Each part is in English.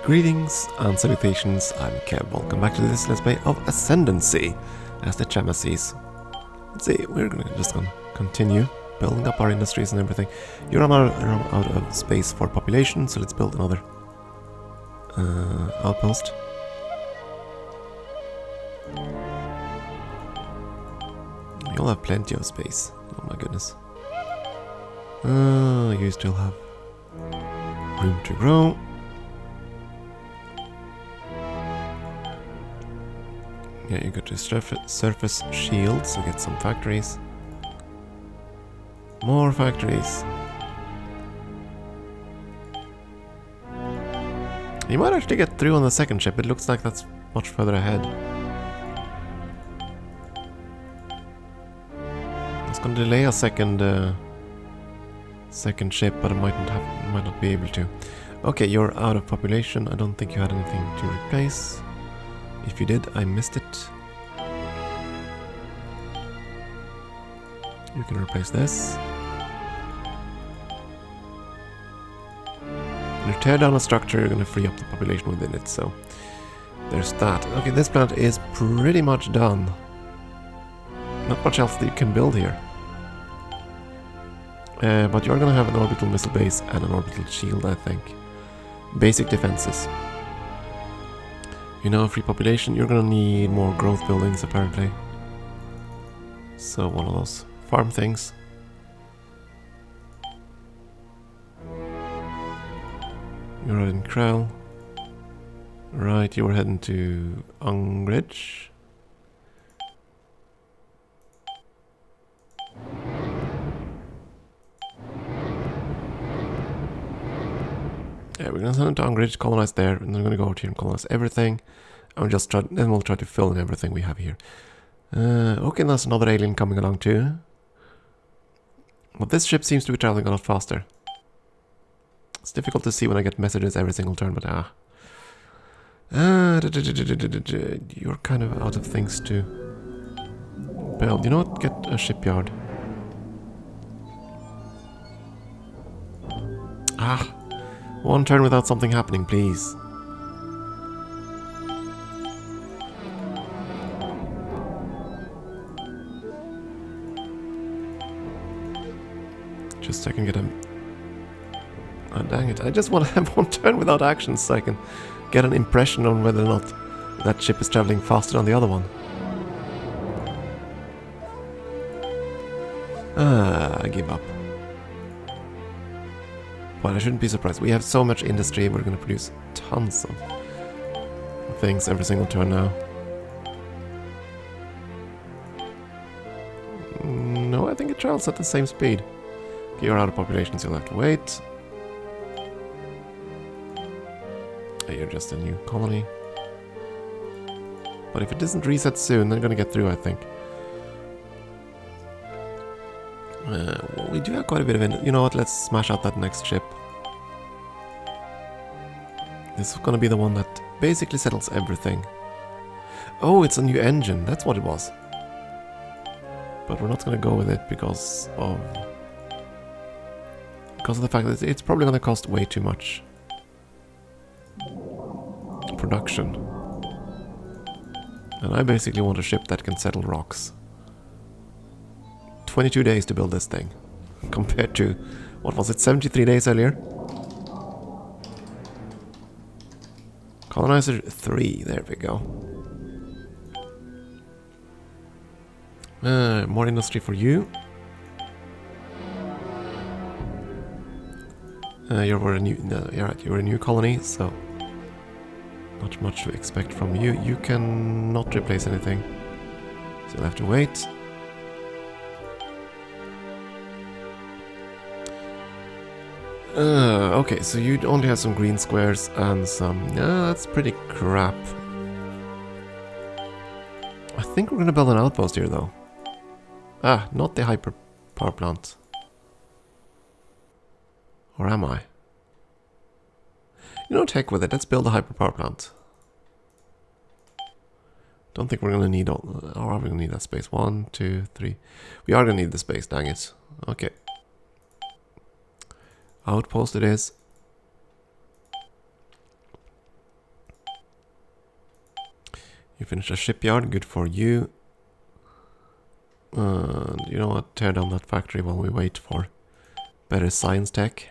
Greetings and salutations, I'm Kev. Welcome back to this Let's Play of Ascendancy as the Chamachies. Let's see, we're just gonna continue building up our industries and everything. You run out of space for population, so let's build another outpost. You'll have plenty of space. Oh my goodness. You still have room to grow. Yeah, you got to surface shields to get some factories. More factories. You might actually get through on the second ship. It looks like that's much further ahead. It's going to delay a second ship, but it might not be able to. Okay, you're out of population. I don't think you had anything to replace. If you did, I missed it. You can replace this. When you tear down a structure, you're going to free up the population within it, so there's that. Okay, this plant is pretty much done. Not much else that you can build here. But you're going to have an orbital missile base and an orbital shield, I think. Basic defenses. You know, free population, you're gonna need more growth buildings apparently. So one of those farm things. You're out in Krell. Right, you were heading to Ungridge. Yeah, we're gonna send them to Ungridge, colonize there, and then we're gonna go out here and colonize everything. And then we'll try to fill in everything we have here. Okay, there's another alien coming along too. But this ship seems to be traveling a lot faster. It's difficult to see when I get messages every single turn, but you're kind of out of things to build. You know what? Get a shipyard. One turn without something happening, please. Just so I can get him. Oh, dang it. I just want to have one turn without actions so I can get an impression on whether or not that ship is traveling faster than the other one. I give up. But I shouldn't be surprised. We have so much industry, we're going to produce tons of things every single turn now. No, I think it travels at the same speed. You're out of population, so you'll have to wait. You're just a new colony. But if it doesn't reset soon, they're gonna get through, I think. We do have quite a bit of... You know what, let's smash out that next ship. This is gonna be the one that basically settles everything. Oh, it's a new engine, that's what it was. But we're not gonna go with it because of the fact that it's probably going to cost way too much production. And I basically want a ship that can settle rocks. 22 days to build this thing. Compared to, what was it, 73 days earlier? Colonizer 3, there we go. More industry for you. You're a new colony, so not much to expect from you. You cannot replace anything, so you'll have to wait. Okay, so you only have some green squares and some... that's pretty crap. I think we're gonna build an outpost here, though. Not the hyper power plant. Or am I? You know, heck with it. Let's build a hyperpower plant. Don't think we're gonna need all... Or are we gonna need that space? 1, 2, 3. We are gonna need the space, dang it. Okay. Outpost it is. You finished a shipyard, good for you. You know what, tear down that factory while we wait for better science tech.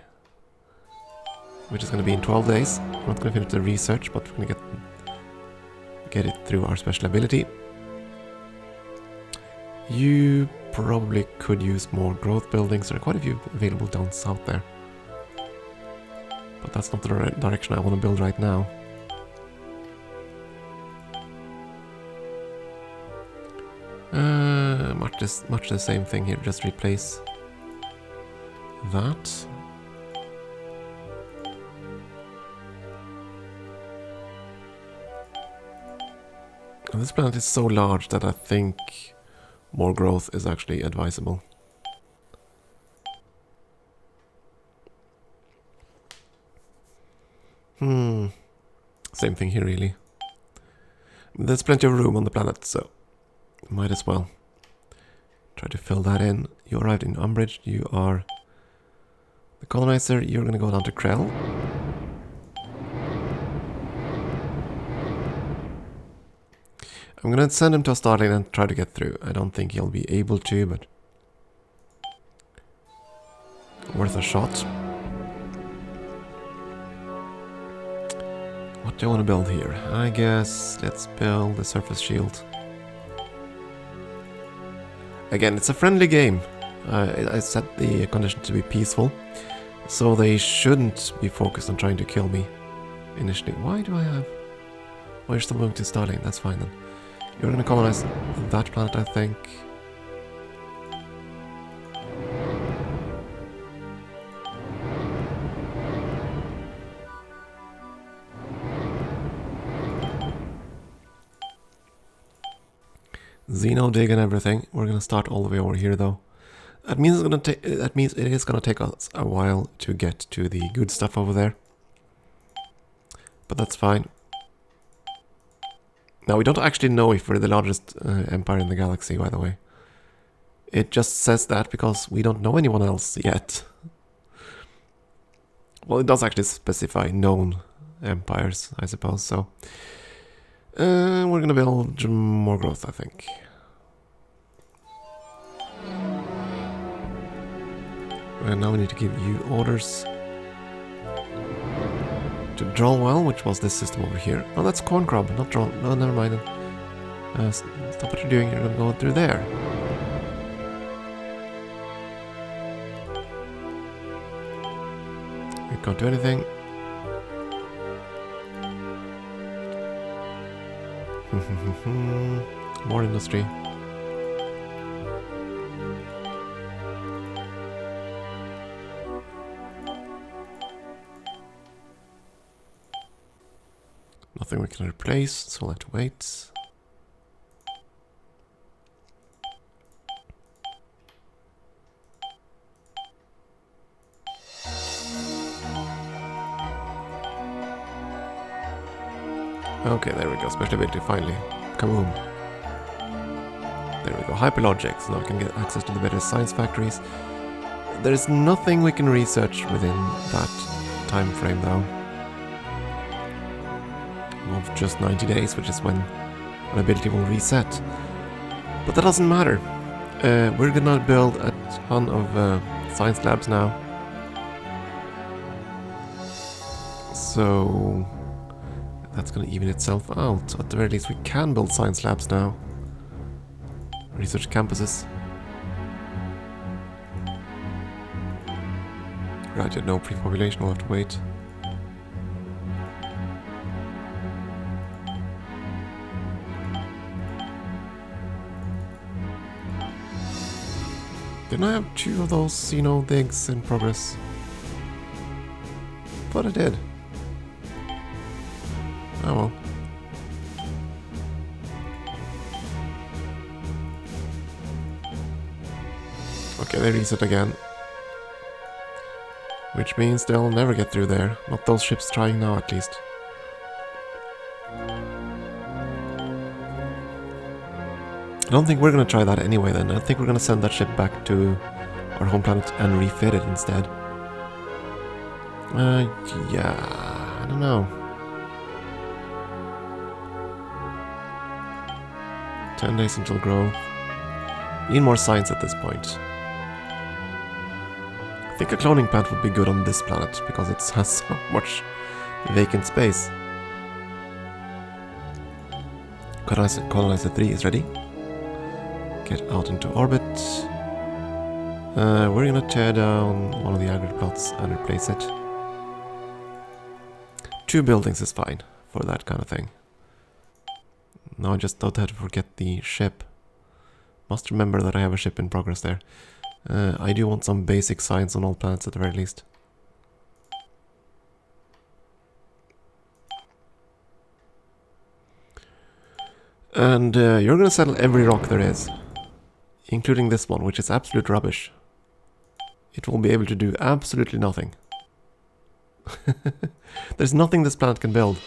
Which is going to be in 12 days. We're not going to finish the research, but we're going to get it through our special ability. You probably could use more growth buildings. There are quite a few available down south there. But that's not the direction I want to build right now. Much the same thing here, just replace that. And this planet is so large that I think more growth is actually advisable. Same thing here really. There's plenty of room on the planet, so might as well try to fill that in. You arrived in Umbridge, you are the colonizer, you're gonna go down to Krell. I'm gonna send him to a starting and try to get through. I don't think he'll be able to, but worth a shot. What do I want to build here? I guess let's build the surface shield. Again, it's a friendly game. I set the condition to be peaceful, so they shouldn't be focused on trying to kill me initially. Why do I have... Oh, you're still moving to Starling, that's fine then. You're gonna colonize that planet, I think. Xeno dig and everything. We're gonna start all the way over here though. That means it is gonna take us a while to get to the good stuff over there. But that's fine. Now we don't actually know if we're the largest empire in the galaxy, by the way. It just says that because we don't know anyone else yet. Well, it does actually specify known empires, I suppose, so... we're gonna build more growth, I think. And now we need to give you orders to Drollwell, which was this system over here. Oh, that's Corn Crop, not Droll. No, never mind. Stop what you're doing, you're gonna go through there. We can't do anything. More industry. Nothing we can replace, so we'll have to wait. Okay, there we go. Special ability finally. Kaboom. There we go. Hyperlogic. So now we can get access to the better science factories. There's nothing we can research within that time frame though. Of just 90 days, which is when an ability will reset. But that doesn't matter. We're gonna build a ton of science labs now. So that's gonna even itself out. At the very least we can build science labs now. Research campuses. Right, no pre-population, we'll have to wait. Didn't I have 2 of those Xeno digs in progress? But I did. Oh well. Okay, they reset again. Which means they'll never get through there. Not those ships trying now, at least. I don't think we're gonna try that anyway then. I think we're gonna send that ship back to our home planet and refit it instead. Yeah, I don't know. 10 days until growth. Need more science at this point. I think a cloning plant would be good on this planet, because it has so much vacant space. Colonizer 3 is ready. Get out into orbit. We're gonna tear down one of the agri plots and replace it. 2 buildings is fine for that kind of thing. Now I just don't have to forget the ship. Must remember that I have a ship in progress there. I do want some basic science on all planets at the very least. And you're gonna settle every rock there is, including this one, which is absolute rubbish. It will be able to do absolutely nothing. There's nothing this planet can build,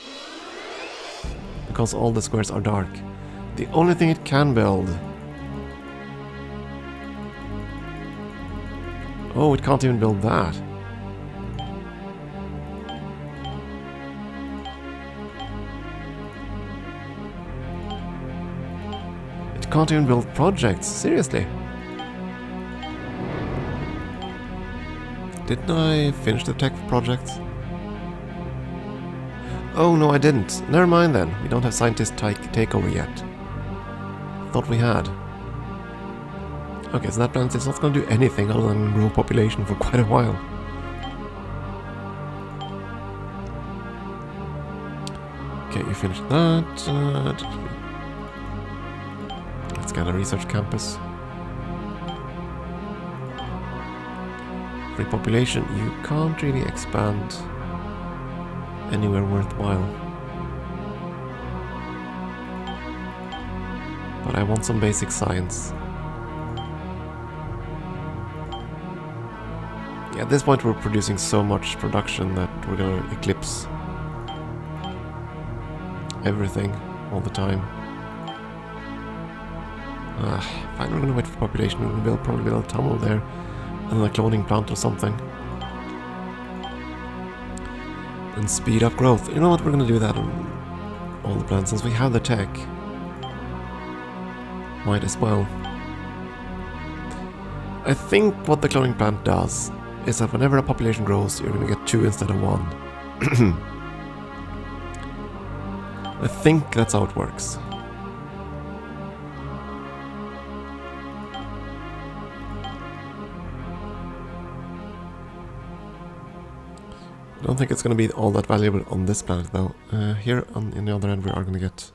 because all the squares are dark. The only thing it can build... Oh, it can't even build that. It can't even build projects, seriously. Didn't I finish the tech projects? Oh no, I didn't. Never mind then. We don't have scientist takeover yet. Thought we had. Okay, so that planet is not going to do anything other than grow population for quite a while. Okay, you finished that. Let's get a research campus. Free population, you can't really expand anywhere worthwhile. But I want some basic science. Yeah, at this point we're producing so much production that we're gonna eclipse everything all the time. Fine, we're gonna wait for population. We're gonna probably build a tunnel there and a cloning plant or something. And speed up growth. You know what, we're gonna do that on all the plants since we have the tech. Might as well. I think what the cloning plant does is that whenever a population grows, you're gonna get 2 instead of 1. I think that's how it works. I don't think it's going to be all that valuable on this planet though. Here on the other end we are going to get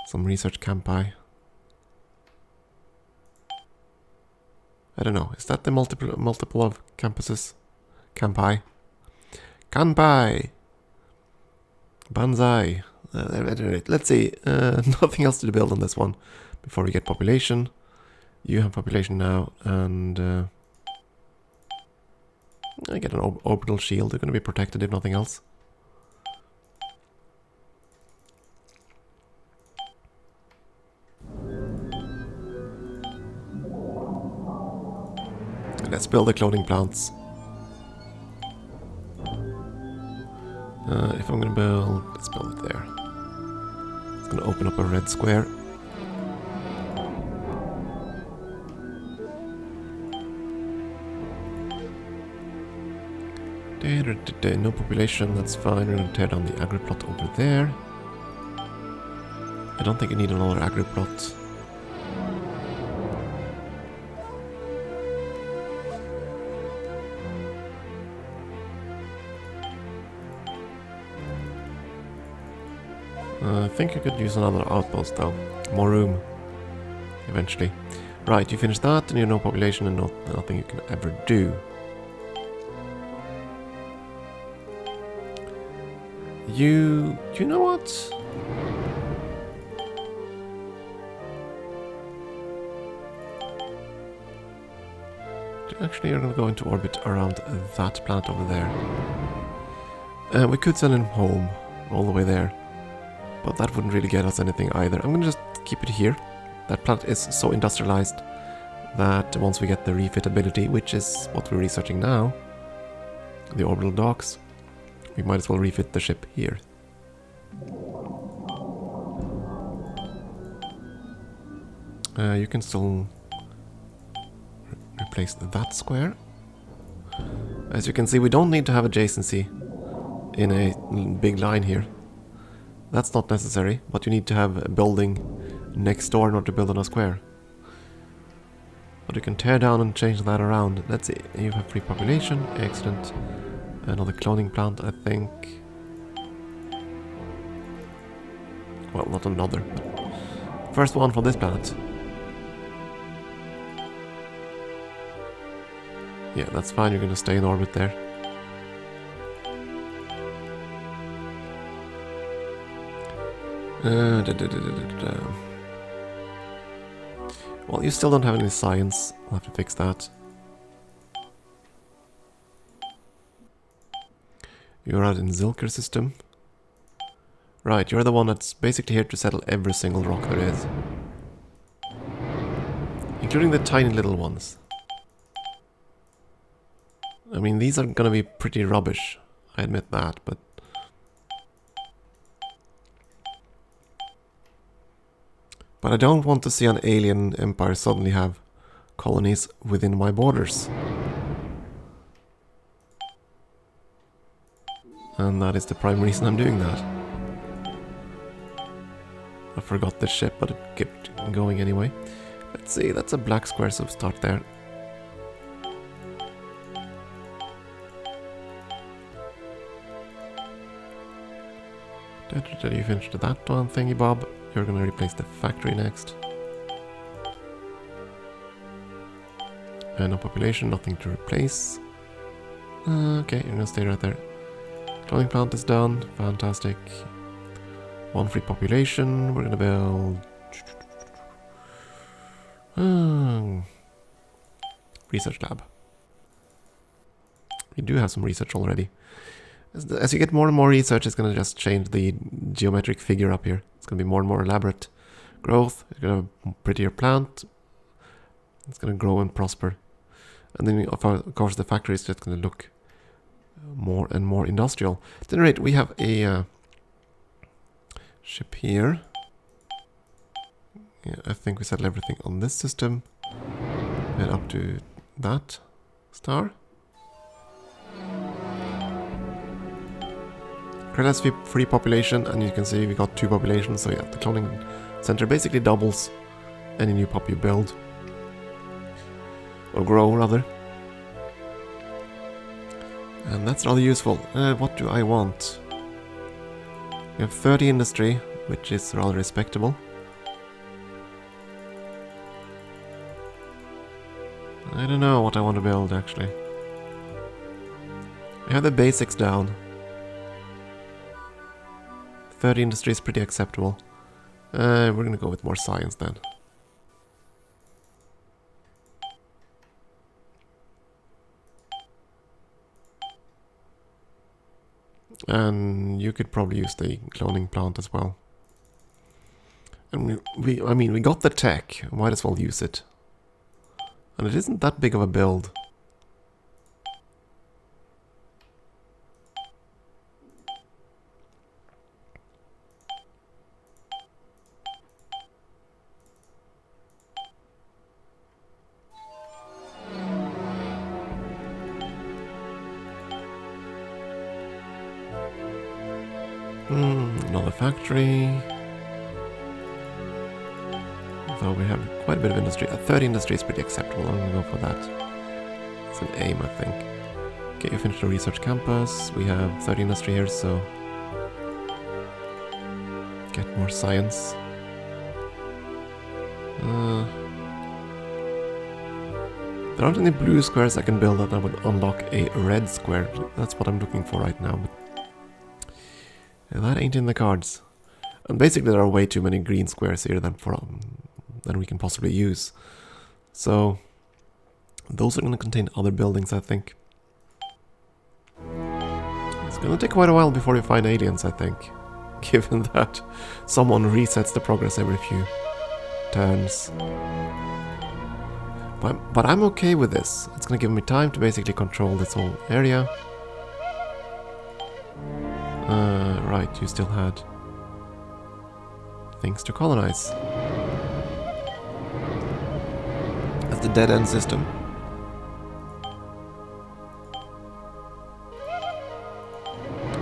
some research campi. I don't know, is that the multiple of campuses? Campi. Kanpai! Banzai! Let's see, nothing else to build on this one before we get population. You have population now, and I get an orbital shield. They're going to be protected if nothing else. Let's build the cloning plants. If I'm going to build... let's build it there. It's going to open up a red square. No population, that's fine. We're going to tear down the agri plot over there. I don't think you need another agri plot. I think you could use another outpost though. More room. Eventually. Right, you finish that and you have no population and nothing you can ever do. You know what? Actually, you're going to go into orbit around that planet over there. We could send him home, all the way there. But that wouldn't really get us anything either. I'm going to just keep it here. That planet is so industrialized that once we get the refit ability, which is what we're researching now, the orbital docks, we might as well refit the ship here. You can still replace that square. As you can see, we don't need to have adjacency in a big line here. That's not necessary, but you need to have a building next door in order to build on a square. But you can tear down and change that around. Let's see, you have free population, excellent. Another cloning plant, I think. Well, not another, but first one from this planet. Yeah, that's fine, you're gonna stay in orbit there. Well, you still don't have any science. I'll have to fix that. You're out in Zilker system. Right, you're the one that's basically here to settle every single rock there is. Including the tiny little ones. I mean, these are gonna be pretty rubbish. I admit that, but... But I don't want to see an alien empire suddenly have colonies within my borders. And that is the prime reason I'm doing that. I forgot the ship, but it kept going anyway. Let's see, that's a black square, so start there. You finished that one, thingy bob. You're gonna replace the factory next. And no population, nothing to replace. Okay, you're gonna stay right there. Cloning plant is done, fantastic. One free population, we're gonna build... research lab. We do have some research already. As you get more and more research, it's going to just change the geometric figure up here. It's going to be more and more elaborate growth. It's going to have a prettier plant. It's going to grow and prosper. And then, of course, the factory is just going to look more and more industrial. At any rate, we have a ship here. Yeah, I think we settle everything on this system. Head up to that star. Has free population, and you can see we got 2 populations, so yeah, the cloning center basically doubles any new pop you build. Or grow, rather. And that's rather useful. What do I want? We have 30 industry, which is rather respectable. I don't know what I want to build, actually. I have the basics down. 30 industry is pretty acceptable. We're gonna go with more science then. And you could probably use the cloning plant as well. And I mean, we got the tech. Might as well use it. And it isn't that big of a build. Another factory. So we have quite a bit of industry. 30 industry is pretty acceptable. I'm gonna go for that. It's an aim, I think. Okay, you finished the research campus. We have 30 industry here, so get more science. There aren't any blue squares I can build that would unlock a red square. That's what I'm looking for right now. But that ain't in the cards. And basically there are way too many green squares here than we can possibly use. So those are going to contain other buildings, I think. It's going to take quite a while before we find aliens, I think. Given that someone resets the progress every few turns. But I'm okay with this. It's going to give me time to basically control this whole area. Right, you still had things to colonize. a dead-end system.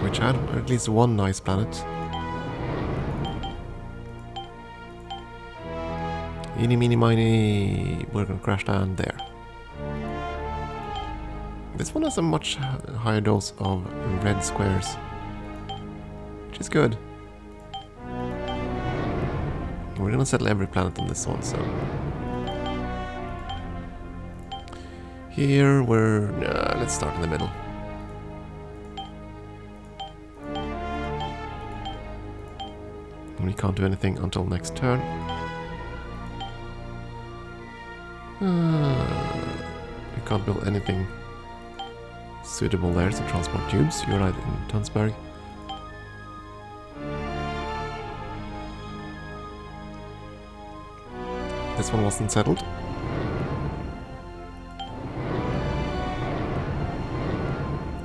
Which had at least one nice planet. Eeny, meeny, miny, we're gonna crash down there. This one has a much higher dose of red squares, which is good. We're gonna settle every planet on this one, so... Here we're... let's start in the middle. We can't do anything until next turn. We can't build anything suitable there, so transport tubes. You're right in Tunsberg. This one wasn't settled.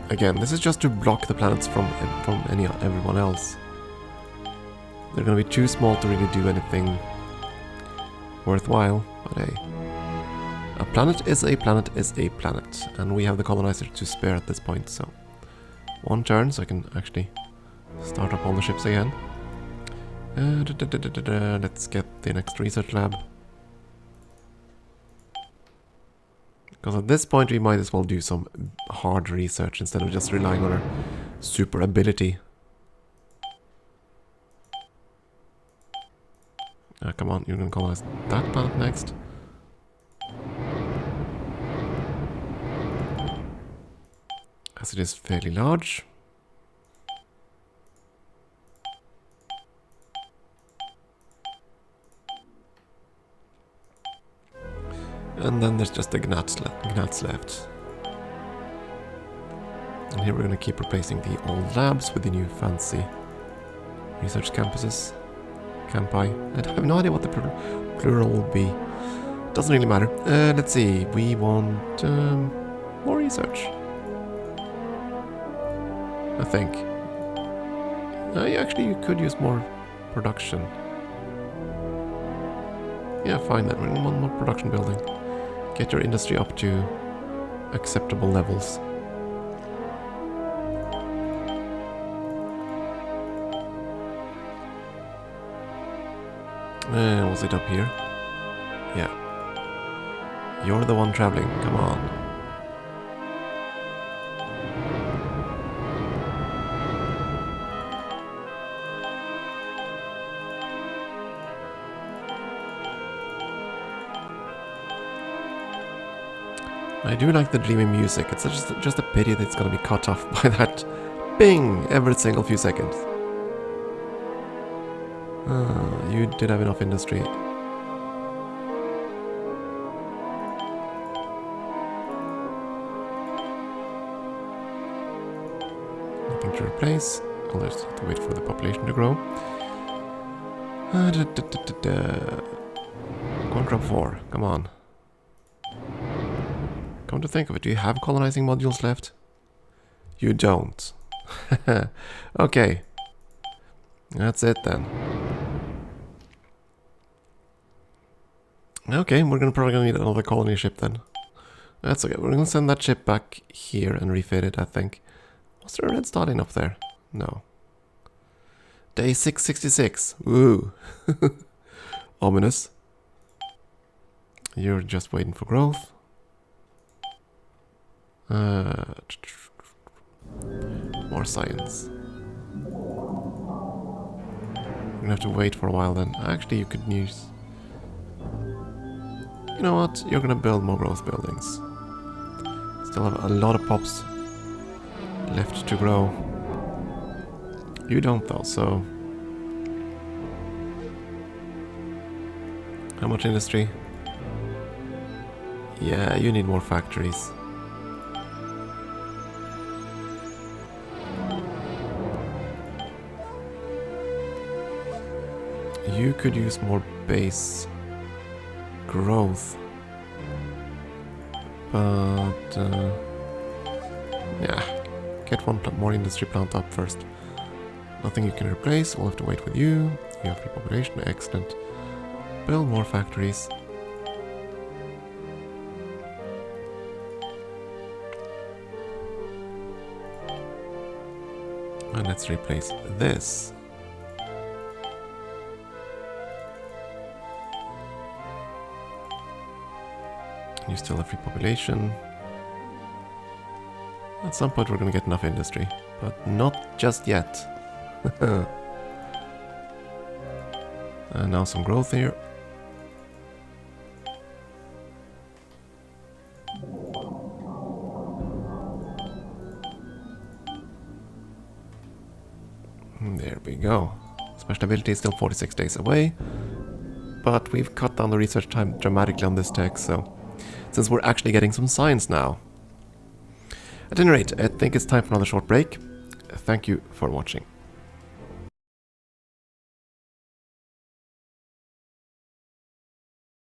Again, this is just to block the planets from everyone else. They're gonna be too small to really do anything worthwhile, but hey. A planet is a planet is a planet, and we have the colonizer to spare at this point, so... One turn, so I can actually start up all the ships again. Let's get the next research lab. Because at this point we might as well do some hard research instead of just relying on our super ability. Come on, you're gonna colonize that planet next. As it is fairly large. And then there's just the Gnats left. And here we're gonna keep replacing the old labs with the new fancy research campuses. Campi. I have no idea what the plural will be. Doesn't really matter. Let's see. We want more research. I think. Actually, you could use more production. Yeah, fine then. We're in one more production building. Get your industry up to acceptable levels. Was it up here? Yeah. You're the one traveling. Come on. I do like the dreamy music. It's just a pity that it's gonna be cut off by that bing every single few seconds. You did have enough industry. Nothing to replace. I'll just have to wait for the population to grow. Quantum 4, come on. Come to think of it, do you have colonizing modules left? You don't. Okay. That's it then. Okay, we're probably gonna need another colony ship then. That's okay, we're gonna send that ship back here and refit it, I think. Was there a red starting up there? No. Day 666. Woo! Ominous. You're just waiting for growth. More science. We're gonna have to wait for a while then. Actually, you could use... You know what? You're gonna build more growth buildings. Still have a lot of pops left to grow. You don't though, so... How much industry? Yeah, you need more factories. You could use more base growth, but yeah, get one more industry plant up first. Nothing you can replace, we'll have to wait with you. You have repopulation, excellent. Build more factories. And let's replace this. You still have free population. At some point we're gonna get enough industry, but not just yet. And now some growth here. There we go. Special ability is still 46 days away, but we've cut down the research time dramatically on this tech, so since we're actually getting some science now. At any rate, I think it's time for another short break. Thank you for watching.